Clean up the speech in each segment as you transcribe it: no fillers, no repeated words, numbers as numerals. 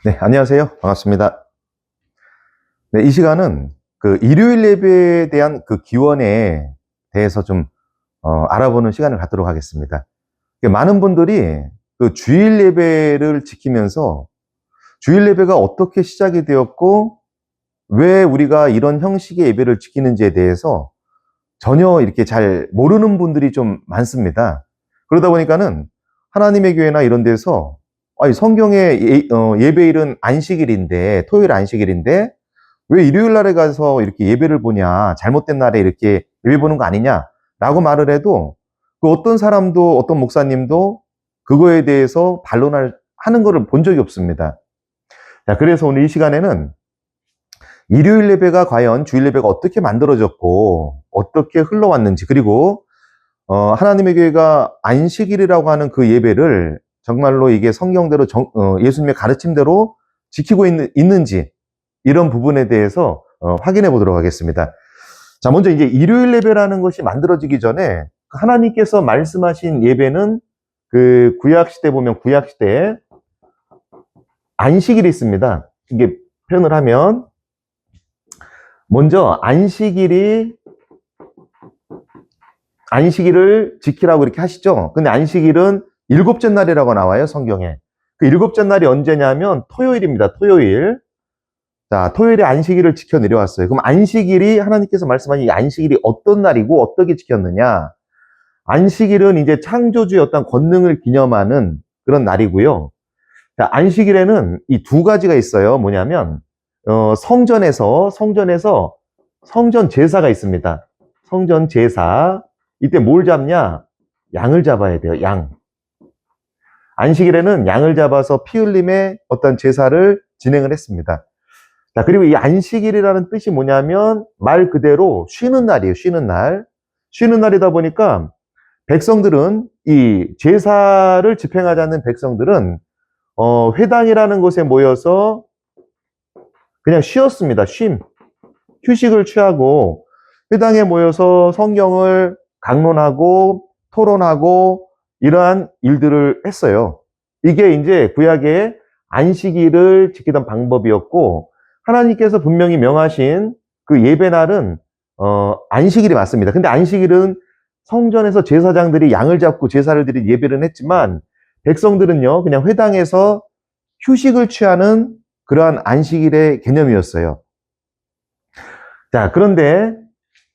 네, 안녕하세요. 반갑습니다. 네, 이 시간은 그 일요일 예배에 대한 그 기원에 대해서 좀 알아보는 시간을 갖도록 하겠습니다. 많은 분들이 그 주일 예배를 지키면서 주일 예배가 어떻게 시작이 되었고 왜 우리가 이런 형식의 예배를 지키는지에 대해서 전혀 이렇게 잘 모르는 분들이 좀 많습니다. 그러다 보니까는 하나님의 교회나 이런 데서 아니, 성경의 예배일은 안식일인데, 토요일 안식일인데, 왜 일요일 날에 가서 이렇게 예배를 보냐, 잘못된 날에 이렇게 예배 보는 거 아니냐, 라고 말을 해도, 그 어떤 사람도, 어떤 목사님도 그거에 대해서 하는 거를 본 적이 없습니다. 자, 그래서 오늘 이 시간에는 일요일 예배가 과연 주일 예배가 어떻게 만들어졌고, 어떻게 흘러왔는지, 그리고, 하나님의 교회가 안식일이라고 하는 그 예배를 정말로 이게 성경대로 예수님의 가르침대로 지키고 있는지 이런 부분에 대해서 확인해 보도록 하겠습니다. 자, 먼저 이제 일요일 예배라는 것이 만들어지기 전에 하나님께서 말씀하신 예배는 그 구약시대 보면 구약시대에 안식일이 있습니다. 이게 표현을 하면 먼저 안식일을 지키라고 이렇게 하시죠. 근데 안식일은 일곱째 날이라고 나와요, 성경에. 그 일곱째 날이 언제냐면 토요일입니다, 토요일. 자, 토요일에 안식일을 지켜 내려왔어요. 그럼 안식일이, 하나님께서 말씀하신 이 안식일이 어떤 날이고 어떻게 지켰느냐? 안식일은 이제 창조주의 어떤 권능을 기념하는 그런 날이고요. 자, 안식일에는 이 두 가지가 있어요. 뭐냐면, 성전에서 성전 제사가 있습니다. 성전 제사. 이때 뭘 잡냐? 양을 잡아야 돼요, 양. 안식일에는 양을 잡아서 피 흘림의 어떤 제사를 진행을 했습니다. 자, 그리고 이 안식일이라는 뜻이 뭐냐면 말 그대로 쉬는 날이에요, 쉬는 날. 쉬는 날이다 보니까 백성들은 이 제사를 집행하지 않는 백성들은 회당이라는 곳에 모여서 그냥 쉬었습니다. 휴식을 취하고 회당에 모여서 성경을 강론하고 토론하고 이러한 일들을 했어요. 이게 이제 구약의 안식일을 지키던 방법이었고 하나님께서 분명히 명하신 그 예배날은 안식일이 맞습니다. 근데 안식일은 성전에서 제사장들이 양을 잡고 제사를 드린 예배를 했지만 백성들은요 그냥 회당에서 휴식을 취하는 그러한 안식일의 개념이었어요. 자, 그런데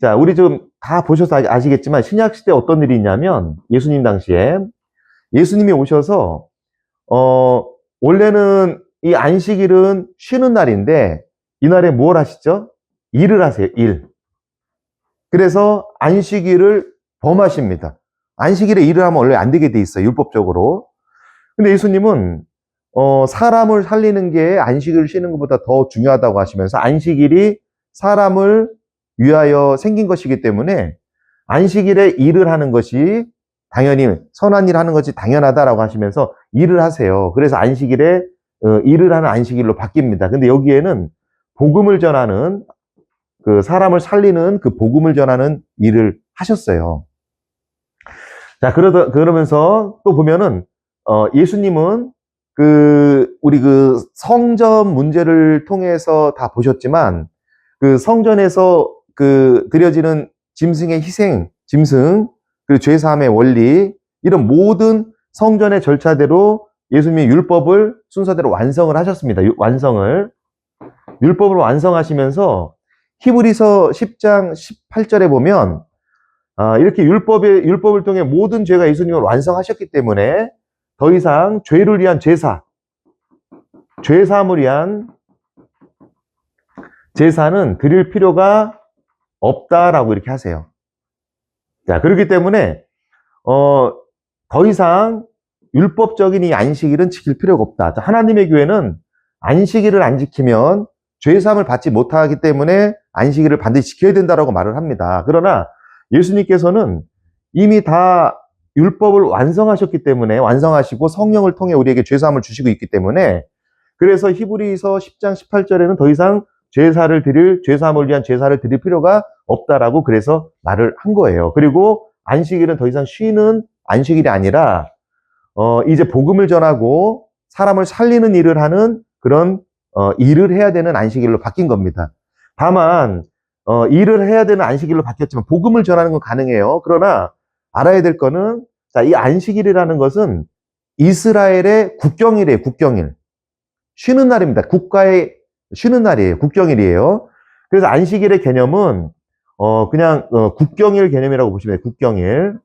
자, 우리 좀 다 보셔서 아시겠지만 신약시대에 어떤 일이 있냐면 예수님 당시에 예수님이 오셔서 원래는 이 안식일은 쉬는 날인데 이날에 뭘 하시죠? 일을 하세요, 일. 그래서 안식일을 범하십니다. 안식일에 일을 하면 원래 안 되게 돼 있어요, 율법적으로. 근데 예수님은 사람을 살리는 게 안식일을 쉬는 것보다 더 중요하다고 하시면서 안식일이 사람을 위하여 생긴 것이기 때문에 안식일에 일을 하는 것이 당연히 선한 일 하는 것이 당연하다라고 하시면서 일을 하세요. 그래서 안식일에 일을 하는 안식일로 바뀝니다. 근데 여기에는 복음을 전하는 그 사람을 살리는 그 복음을 전하는 일을 하셨어요. 자, 그러면서 또 보면은 예수님은 우리 그 성전 문제를 통해서 다 보셨지만 그 성전에서 드려지는 짐승의 희생, 그리고 죄사함의 원리, 이런 모든 성전의 절차대로 예수님이 율법을 순서대로 완성을 하셨습니다. 율법을 완성하시면서 히브리서 10장 18절에 보면 이렇게 율법을 통해 모든 죄가 예수님을 완성하셨기 때문에 더 이상 죄를 위한 죄사함을 위한 제사는 드릴 필요가 없다라고 이렇게 하세요. 자, 그렇기 때문에 더 이상 율법적인 이 안식일은 지킬 필요가 없다. 자, 하나님의 교회는 안식일을 안 지키면 죄사함을 받지 못하기 때문에 안식일을 반드시 지켜야 된다라고 말을 합니다. 그러나 예수님께서는 이미 다 율법을 완성하시고 성령을 통해 우리에게 죄사함을 주시고 있기 때문에 그래서 히브리서 10장 18절에는 더 이상 죄사함을 위한 제사를 드릴 필요가 없다라고 그래서 말을 한 거예요. 그리고 안식일은 더 이상 쉬는 안식일이 아니라 이제 복음을 전하고 사람을 살리는 일을 하는 그런 일을 해야 되는 안식일로 바뀐 겁니다. 다만 일을 해야 되는 안식일로 바뀌었지만 복음을 전하는 건 가능해요. 그러나 알아야 될 거는 자, 이 안식일이라는 것은 이스라엘의 국경일이에요. 국경일. 쉬는 날입니다. 국가의 쉬는 날이에요. 국경일이에요. 그래서 안식일의 개념은 그냥 국경일 개념이라고 보시면 돼요. 국경일.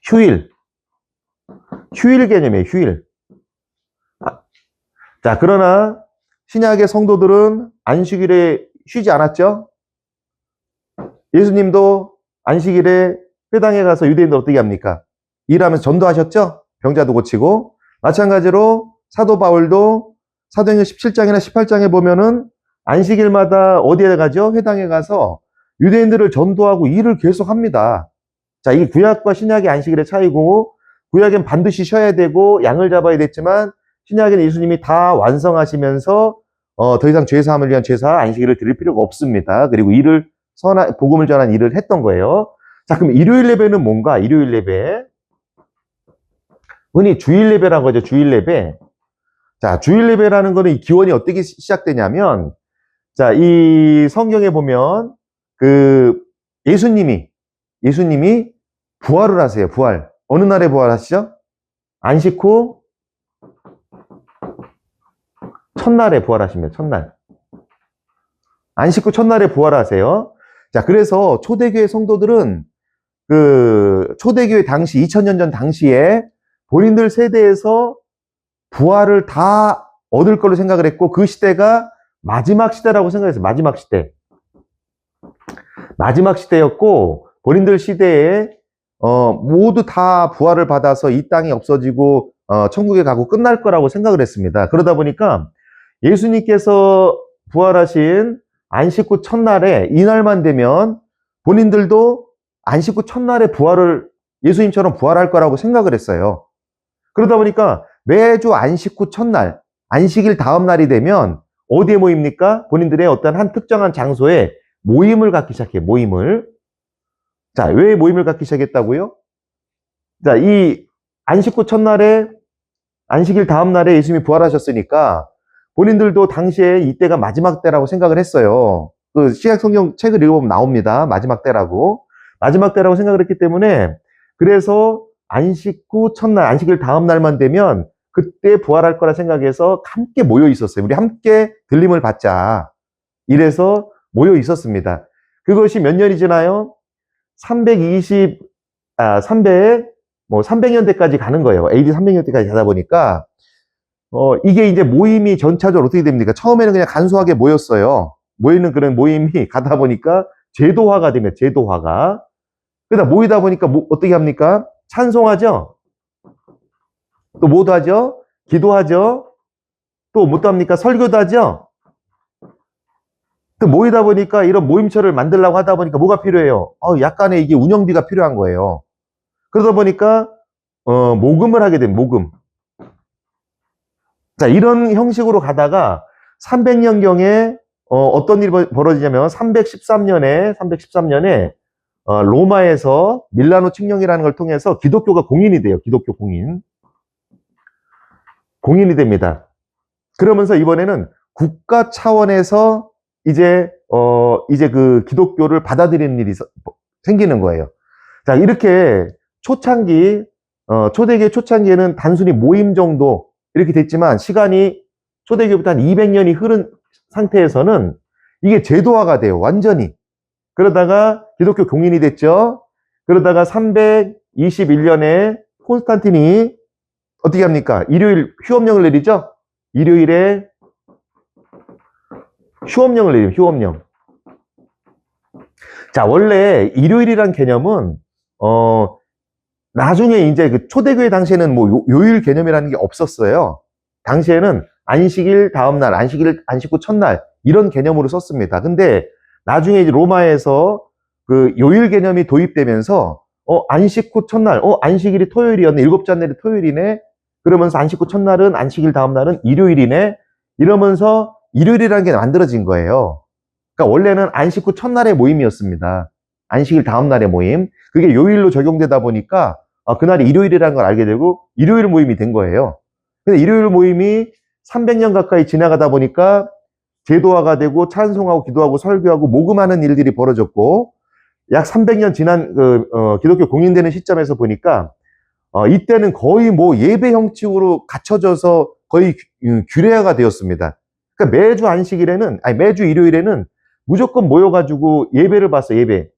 휴일. 휴일 개념이에요. 휴일. 자, 그러나 신약의 성도들은 안식일에 쉬지 않았죠? 예수님도 안식일에 회당에 가서 유대인들 어떻게 합니까? 일하면서 전도하셨죠? 병자도 고치고. 마찬가지로 사도 바울도 사도행전 17장이나 18장에 보면은 안식일마다 어디에 가죠? 회당에 가서 유대인들을 전도하고 일을 계속 합니다. 자, 이게 구약과 신약의 안식일의 차이고, 구약엔 반드시 쉬어야 되고 양을 잡아야 됐지만 신약에는 예수님이 다 완성하시면서 더 이상 죄 사함을 위한 제사 안식일을 드릴 필요가 없습니다. 그리고 복음을 전한 일을 했던 거예요. 자, 그럼 일요일 예배는 뭔가? 일요일 예배. 흔히 주일 예배라고 하죠. 주일 예배. 자, 주일 예배라는 거는 이 기원이 어떻게 시작되냐면, 자, 이 성경에 보면 예수님이 부활을 하세요. 부활. 어느 날에 부활하시죠? 안식 후 첫날에 부활하십니다. 첫날. 안식 후 첫날에 부활하세요. 자, 그래서 초대교회 성도들은 초대교회 당시 2000년 전 당시에 본인들 세대에서 부활을 다 얻을 걸로 생각을 했고, 그 시대가 마지막 시대라고 생각했어요. 마지막 시대. 마지막 시대였고, 본인들 시대에 모두 다 부활을 받아서 이 땅이 없어지고 천국에 가고 끝날 거라고 생각을 했습니다. 그러다 보니까 예수님께서 부활하신 안식 후 첫날에 이날만 되면 본인들도 안식 후 첫날에 예수님처럼 부활할 거라고 생각을 했어요. 그러다 보니까 매주 안식 후 첫날, 안식일 다음 날이 되면 어디에 모입니까? 본인들의 어떤 한 특정한 장소에 모임을 갖기 시작해요. 모임을. 자, 왜 모임을 갖기 시작했다고요? 자, 이 안식 후 첫날에, 안식일 다음 날에 예수님이 부활하셨으니까 본인들도 당시에 이때가 마지막 때라고 생각을 했어요. 그 신약 성경 책을 읽어보면 나옵니다. 마지막 때라고. 마지막 때라고 생각을 했기 때문에, 그래서 안식 후 첫날, 안식일 다음 날만 되면 그때 부활할 거라 생각해서 함께 모여 있었어요. 우리 함께 들림을 받자. 이래서 모여 있었습니다. 그것이 몇 년이 지나요? 300년대까지 가는 거예요. AD 300년대까지 가다 보니까, 이게 이제 모임이 전차적으로 어떻게 됩니까? 처음에는 그냥 간소하게 모였어요. 모이는 그런 모임이 가다 보니까 제도화가 됩니다. 제도화가. 그러다 모이다 보니까 어떻게 합니까? 찬송하죠? 또 뭐도 하죠? 기도하죠? 또 뭐도 합니까? 설교도 하죠? 또 모이다 보니까 이런 모임처를 만들려고 하다 보니까 뭐가 필요해요? 약간의 이게 운영비가 필요한 거예요. 그러다 보니까 모금을 하게 됩니다. 모금. 자, 이런 형식으로 가다가 300년경에 어떤 일이 벌어지냐면 313년에 로마에서 밀라노 칙령이라는 걸 통해서 기독교가 공인이 돼요. 기독교 공인. 공인이 됩니다. 그러면서 이번에는 국가 차원에서 이제 그 기독교를 받아들이는 일이 생기는 거예요. 자, 이렇게 초창기, 초대교회 초창기에는 단순히 모임 정도 이렇게 됐지만 시간이 초대교회부터 한 200년이 흐른 상태에서는 이게 제도화가 돼요. 완전히. 그러다가 기독교 공인이 됐죠. 그러다가 321년에 콘스탄틴이 어떻게 합니까? 일요일 휴업령을 내리죠? 일요일에 휴업령을 내리면 휴업령. 자, 원래 일요일이란 개념은 나중에 이제 그 초대교회 당시에는 뭐 요일 개념이라는 게 없었어요. 당시에는 안식일 다음 날, 안식 후 첫날 이런 개념으로 썼습니다. 근데 나중에 이제 로마에서 그 요일 개념이 도입되면서 안식 후 첫날, 안식일이 토요일이었네, 일곱째 날이 토요일이네. 그러면서 안식 후 첫날은 안식일 다음 날은 일요일이네. 이러면서 일요일이라는 게 만들어진 거예요. 그러니까 원래는 안식 후 첫날의 모임이었습니다. 안식일 다음 날의 모임. 그게 요일로 적용되다 보니까 그날이 일요일이라는 걸 알게 되고 일요일 모임이 된 거예요. 근데 일요일 모임이 300년 가까이 지나가다 보니까 제도화가 되고 찬송하고 기도하고 설교하고 모금하는 일들이 벌어졌고, 약 300년 지난 기독교 공인되는 시점에서 보니까 이때는 거의 뭐 예배 형식으로 갖춰져서 거의 규례화가 되었습니다. 그러니까 매주 안식일에는, 아니 매주 일요일에는 무조건 모여가지고 예배를 봤어, 예배.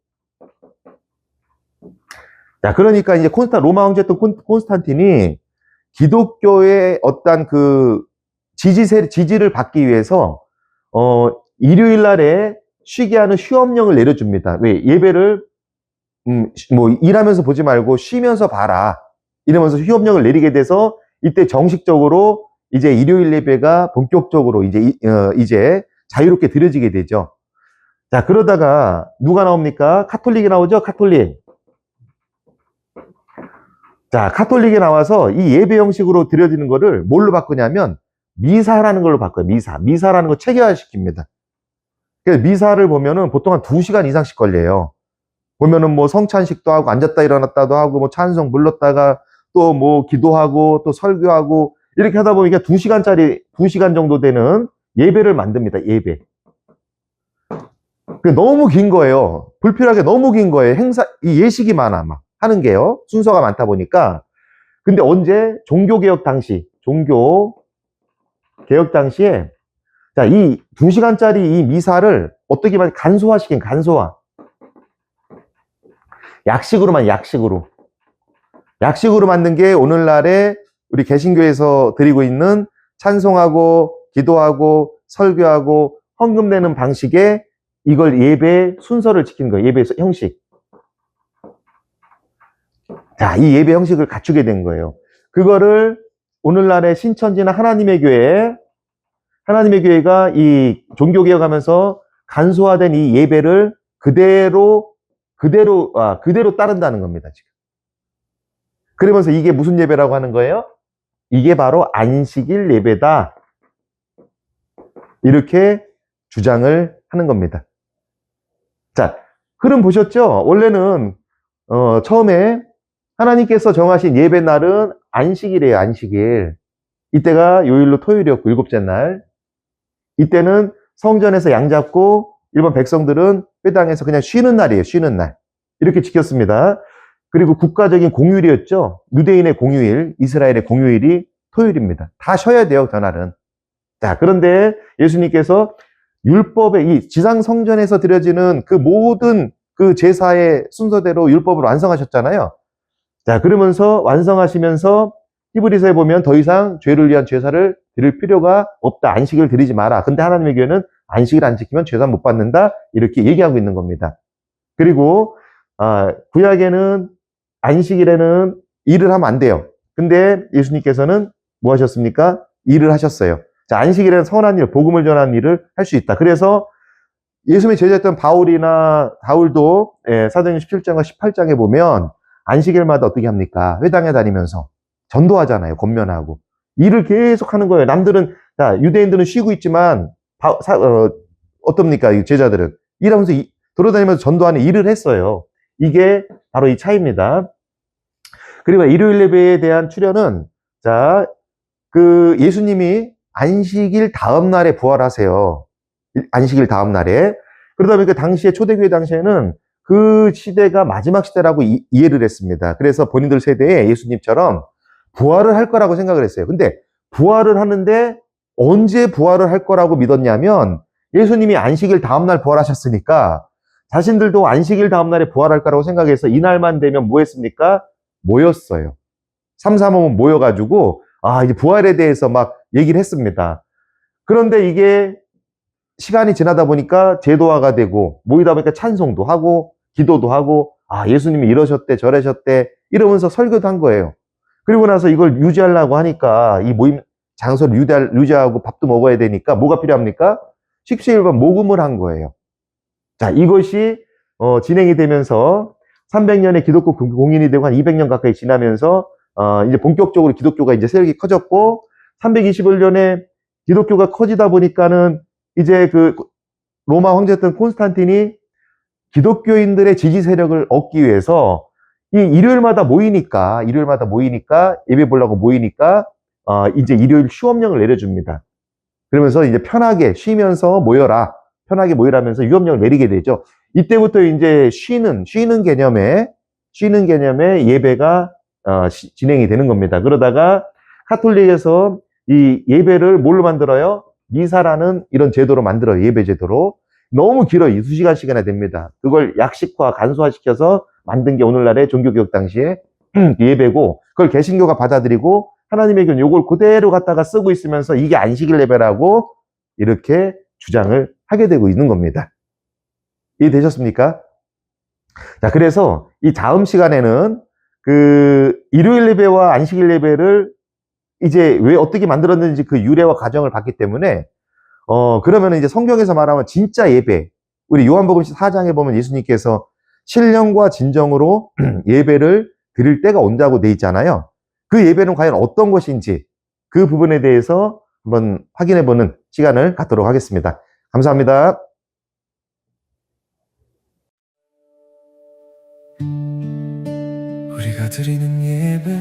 자, 그러니까 이제 로마 황제였던 콘스탄틴이 기독교의 어떤 그 지지를 받기 위해서 일요일 날에 쉬게 하는 휴업령을 내려줍니다. 왜? 예배를 뭐 일하면서 보지 말고 쉬면서 봐라, 이러면서 휴업령을 내리게 돼서 이때 정식적으로 이제 일요일 예배가 본격적으로 이제 자유롭게 드려지게 되죠. 자, 그러다가 누가 나옵니까? 카톨릭이 나오죠, 카톨릭. 자, 카톨릭에 나와서 이 예배 형식으로 드려지는 거를 뭘로 바꾸냐면 미사라는 걸로 바꿔요. 미사라는 거 체계화시킵니다. 그래서 미사를 보면은 보통 한 2시간 이상씩 걸려요. 보면은 뭐 성찬식도 하고 앉았다 일어났다도 하고 뭐 찬송 불렀다가 또 뭐 기도하고 또 설교하고 이렇게 하다 보니까 2시간 정도 되는 예배를 만듭니다. 예배. 너무 긴 거예요. 불필요하게 너무 긴 거예요. 이 예식이 많아, 막 하는 게요. 순서가 많다 보니까. 근데 언제? 종교개혁 당시에, 자, 이 2시간짜리 이 미사를 어떻게 말해? 간소화. 약식으로 만든 게 오늘날에 우리 개신교에서 드리고 있는 찬송하고 기도하고 설교하고 헌금 내는 방식에 이걸 예배 순서를 지키는 거예요. 예배 형식. 자, 이 예배 형식을 갖추게 된 거예요. 그거를 오늘날의 신천지나 하나님의 교회가 이 종교개혁하면서 간소화된 이 예배를 그대로 따른다는 겁니다, 지금. 그러면서 이게 무슨 예배라고 하는 거예요? 이게 바로 안식일 예배다, 이렇게 주장을 하는 겁니다. 자, 흐름 보셨죠? 원래는 처음에 하나님께서 정하신 예배 날은 안식일이에요, 안식일. 이때가 요일로 토요일이었고, 일곱째 날. 이때는 성전에서 양 잡고 일반 백성들은 회당에서 그냥 쉬는 날이에요, 쉬는 날. 이렇게 지켰습니다. 그리고 국가적인 공휴일이었죠. 유대인의 공휴일, 이스라엘의 공휴일이 토요일입니다. 다 쉬어야 돼요, 그날은. 자, 그런데 예수님께서 율법의 이 지상 성전에서 드려지는 그 모든 그 제사의 순서대로 율법을 완성하셨잖아요. 자, 그러면서 완성하시면서 히브리서에 보면 더 이상 죄를 위한 제사를 드릴 필요가 없다. 안식일 드리지 마라. 근데 하나님의 교회는 안식일 안 지키면 제사 못 받는다, 이렇게 얘기하고 있는 겁니다. 그리고 구약에는 안식일에는 일을 하면 안 돼요. 근데 예수님께서는 뭐 하셨습니까? 일을 하셨어요. 자, 안식일에는 선한 일, 복음을 전하는 일을 할 수 있다. 그래서 예수님의 제자였던 바울도 사도행전 17장과 18장에 보면 안식일마다 어떻게 합니까? 회당에 다니면서 전도하잖아요. 권면하고. 일을 계속 하는 거예요. 남들은, 자, 유대인들은 쉬고 있지만 어떻습니까? 이 제자들은 일하면서 돌아다니면서 전도하는 일을 했어요. 이게 바로 이 차이입니다. 그리고 일요일 예배에 대한 출현은, 자, 그 예수님이 안식일 다음 날에 부활하세요. 안식일 다음 날에. 그러다 보니까 당시에 초대교회 당시에는 그 시대가 마지막 시대라고 이해를 했습니다. 그래서 본인들 세대에 예수님처럼 부활을 할 거라고 생각을 했어요. 근데 부활을 하는데 언제 부활을 할 거라고 믿었냐면 예수님이 안식일 다음 날 부활하셨으니까 자신들도 안식일 다음 날에 부활할 거라고 생각해서 이날만 되면 뭐 했습니까? 모였어요. 삼삼오오 모여가지고 이제 부활에 대해서 막 얘기를 했습니다. 그런데 이게 시간이 지나다 보니까 제도화가 되고 모이다 보니까 찬송도 하고 기도도 하고 예수님이 이러셨대 저러셨대 이러면서 설교도 한 거예요. 그리고 나서 이걸 유지하려고 하니까 이 모임 장소를 유지하고 밥도 먹어야 되니까 뭐가 필요합니까? 식수일반 모금을 한 거예요. 자, 이것이 진행이 되면서 300년의 기독교 공인이 되고 한 200년 가까이 지나면서 이제 본격적으로 기독교가 이제 세력이 커졌고 321년에 기독교가 커지다 보니까는 이제 그 로마 황제였던 콘스탄틴이 기독교인들의 지지 세력을 얻기 위해서 이 일요일마다 모이니까 예배 보려고 모이니까 이제 일요일 휴업령을 내려줍니다. 그러면서 이제 편하게 쉬면서 모여라. 편하게 모이라면서 휴업령을 내리게 되죠. 이때부터 이제 쉬는 개념의 예배가 진행이 되는 겁니다. 그러다가 카톨릭에서 이 예배를 뭘로 만들어요? 미사라는 이런 제도로 만들어요. 예배 제도로. 너무 길어요. 2시간씩이나 됩니다. 그걸 약식화, 간소화시켜서 만든 게 오늘날의 종교개혁 당시에 예배고, 그걸 개신교가 받아들이고 하나님의 교는 요걸 그대로 갖다가 쓰고 있으면서 이게 안식일 예배라고 이렇게 주장을 하게 되고 있는 겁니다. 이해되셨습니까? 자, 그래서 이 다음 시간에는 그 일요일 예배와 안식일 예배를 이제 왜 어떻게 만들었는지 그 유래와 과정을 봤기 때문에 그러면 이제 성경에서 말하면 진짜 예배, 우리 요한복음 4장에 보면 예수님께서 신령과 진정으로 예배를 드릴 때가 온다고 돼 있잖아요. 그 예배는 과연 어떤 것인지 그 부분에 대해서 한번 확인해 보는 시간을 갖도록 하겠습니다. 감사합니다. 우리가 드리는 예배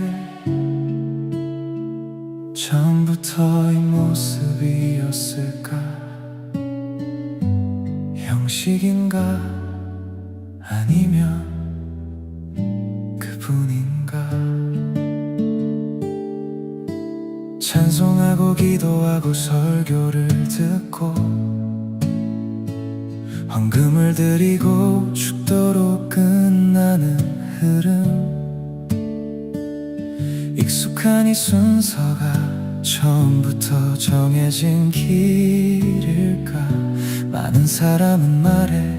처음부터 이 모습이었을까? 형식인가? 아니면 그분인가? 찬송하고 기도하고 설교를 듣고 헌금을 드리고 죽도록 끝나는 흐름, 익숙한 이 순서가 처음부터 정해진 길일까? 많은 사람은 말해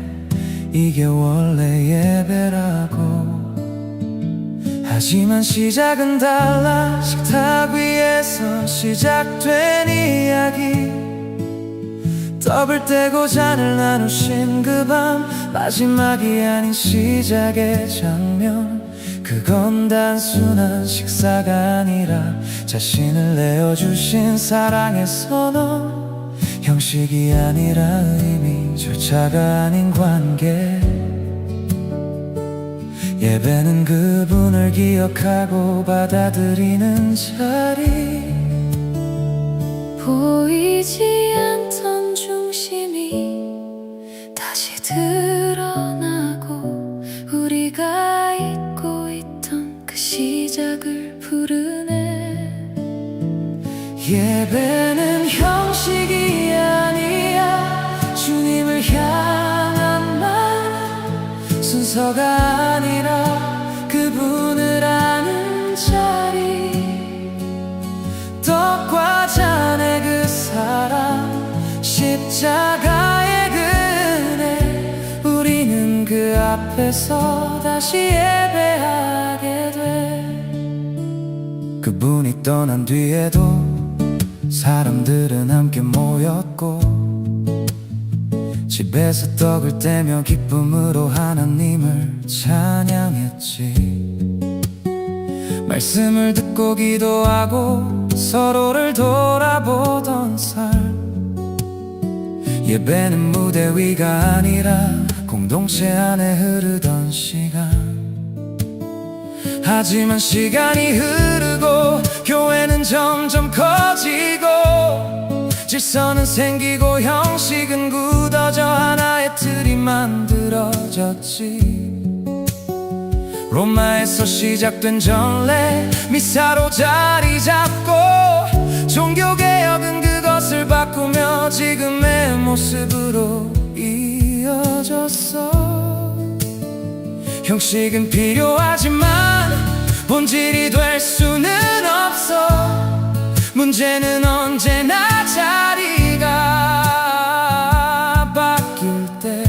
이게 원래 예배라고. 하지만 시작은 달라. 식탁 위에서 시작된 이야기, 떡을 떼고 잔을 나누신 그 밤, 마지막이 아닌 시작의 장면. 그건 단순한 식사가 아니라 자신을 내어주신 사랑의 선언. 형식이 아니라 의미, 절차가 아닌 관계. 예배는 그분을 기억하고 받아들이는 자리. 보이지 않던 중심이 다시 드러나고, 우리가 잊고 있던 그 시작을 부르네. 예배는 형식이 아니야, 주님을 향한 말. 순서가 아니라 그분을 아는 자리. 떡과 잔의 그 사랑, 십자가의 그네. 우리는 그 앞에서 다시 예배하게 돼. 그분이 떠난 뒤에도 사람들은 함께 모였고, 집에서 떡을 떼며 기쁨으로 하나님을 찬양했지. 말씀을 듣고 기도하고 서로를 돌아보던 삶. 예배는 무대 위가 아니라 공동체 안에 흐르던 시간. 하지만 시간이 흐르고 교회는 점점 커지고, 질서는 생기고 형식은 굳어져 하나의 틀이 만들어졌지. 로마에서 시작된 전례, 미사로 자리 잡고, 종교개혁은 그것을 바꾸며 지금의 모습으로 이어졌어. 형식은 필요하지만 본질이 될 수는 없어. 문제는 언제나 자리가 바뀔 때.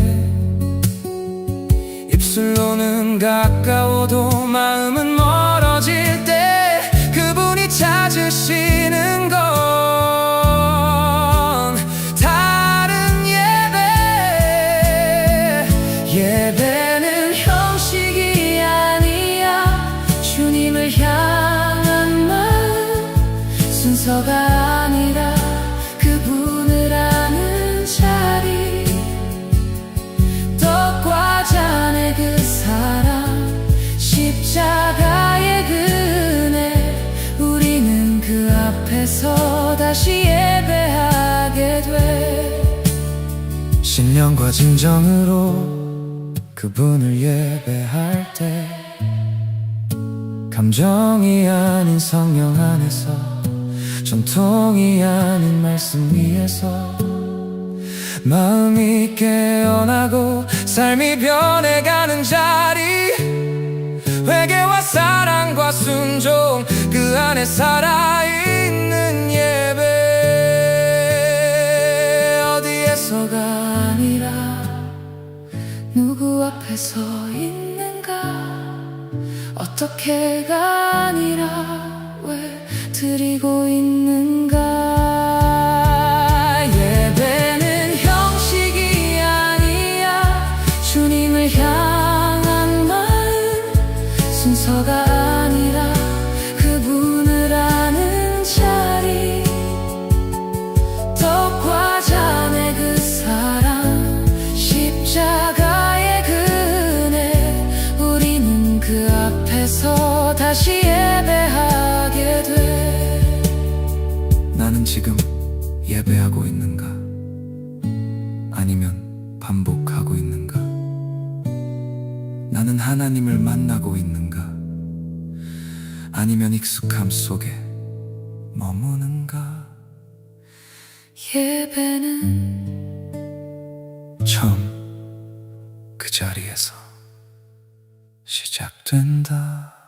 입술로는 가까워도 마음은 멀어질 때, 그분이 찾으시는 건 다른 예배. 예배는 형식이 아니야, 주님을 향한 마음. 순서가 아니라 그분을 다시 예배하게 돼. 신령과 진정으로 그분을 예배할 때 감정이 아닌 성령 안에서 전통이 아닌 말씀 위에서 마음이 깨어나고 삶이 변해가는 자리 회개와 사랑과 순종 그 안에 살아있는 예배 어디에서가 아니라 누구 앞에 서 있는가 어떻게가 아니라 왜 드리고 있는가. 예배는 형식이 아니야 주님을 향한 마음 순서가 아니라 그분을 아는 자리 떡과 잔의 그 사랑 십자가의 그네 우리는 그 앞에서 다시 예배하게 돼. 나는 지금 예배하고 있는가? 아니면 반복하고 있는가? 나는 하나님을 만나고 있는가? 아니면 익숙함 속에 머무는가? 예배는 처음 그 자리에서 시작된다.